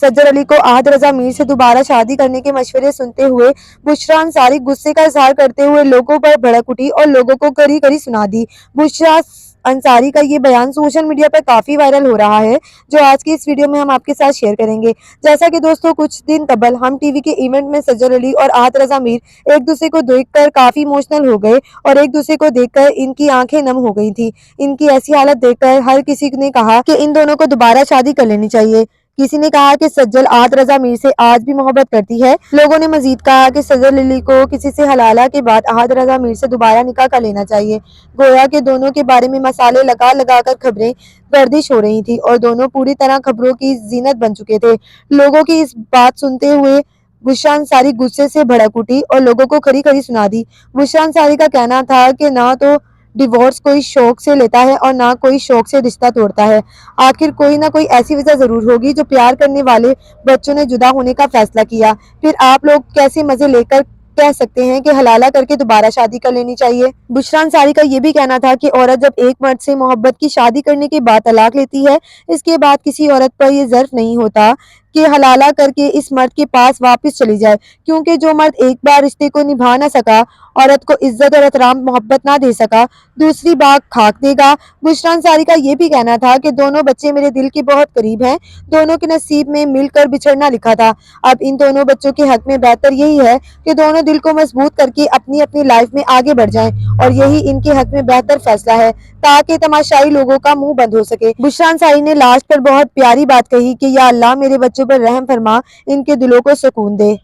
सज्जर अली को अहद रजा मीर से दोबारा शादी करने के मशवरे सुनते हुए बुशरा अंसारी गुस्से का इजहार करते हुए लोगों पर भड़क उठी और लोगों को करी करी सुना दी। बुशरा अंसारी का ये बयान सोशल मीडिया पर काफ़ी वायरल हो रहा है, जो आज की इस वीडियो में हम आपके साथ शेयर करेंगे। जैसा कि दोस्तों, कुछ दिन कबल हम टीवी के इवेंट में सज्जर अली और अहद रजा मीर एक दूसरे को देखकर काफ़ी इमोशनल हो गए और एक दूसरे को देखकर इनकी आंखें नम हो गई थी। इनकी ऐसी हालत देखकर हर किसी ने कहा कि इन दोनों को दोबारा शादी कर लेनी चाहिए। किसी ने कहा कि सज्जल अहद रजा मीर से आज भी मोहब्बत करती है। लोगों ने मजीद कहा कि सज्जल अली को किसी से हलाला के बाद अहद रजा मीर से दोबारा निकाह कर लेना चाहिए। गोया के दोनों के बारे में मसाले लगा लगा कर खबरें गर्दिश हो रही थी और दोनों पूरी तरह खबरों की जीनत बन चुके थे। लोगों की इस बात सुनते हुए बुशरा अंसारी गुस्से से भड़क उठी और लोगों को खरी खरी सुना दी। बुशरा अंसारी का कहना था कि ना तो डिवोर्स कोई शौक से लेता है और ना कोई शौक से रिश्ता तोड़ता है। आखिर कोई ना कोई ऐसी वजह जरूर होगी जो प्यार करने वाले बच्चों ने जुदा होने का फैसला किया। फिर आप लोग कैसे मजे लेकर कह सकते हैं कि हलाला करके दोबारा शादी कर लेनी चाहिए। बुशरा अंसारी का ये भी कहना था कि औरत जब एक मर्द से मोहब्बत की शादी करने के बाद तलाक लेती है, इसके बाद किसी औरत पर यह ज़र्फ नहीं होता कि हलाला करके इस मर्द के पास वापस चली जाए, क्योंकि जो मर्द एक बार रिश्ते को निभा ना सका, औरत को इज्जत और एहतराम मोहब्बत ना दे सका, दूसरी बार खाक देगा। बुशरा अंसारी का ये भी कहना था कि दोनों बच्चे मेरे दिल के बहुत करीब हैं, दोनों के नसीब में मिलकर बिछड़ना लिखा था। अब इन दोनों बच्चों के हक में बेहतर यही है कि दोनों दिल को मजबूत करके अपनी अपनी लाइफ में आगे बढ़ जाएं और यही इनके हक में बेहतर फैसला है, ताकि तमाशाई लोगों का मुंह बंद हो सके। बुशरा अंसारी ने लास्ट पर बहुत प्यारी बात कही कि या अल्लाह मेरे बच्चों पर रहम फरमा, इनके दिलों को सुकून दे।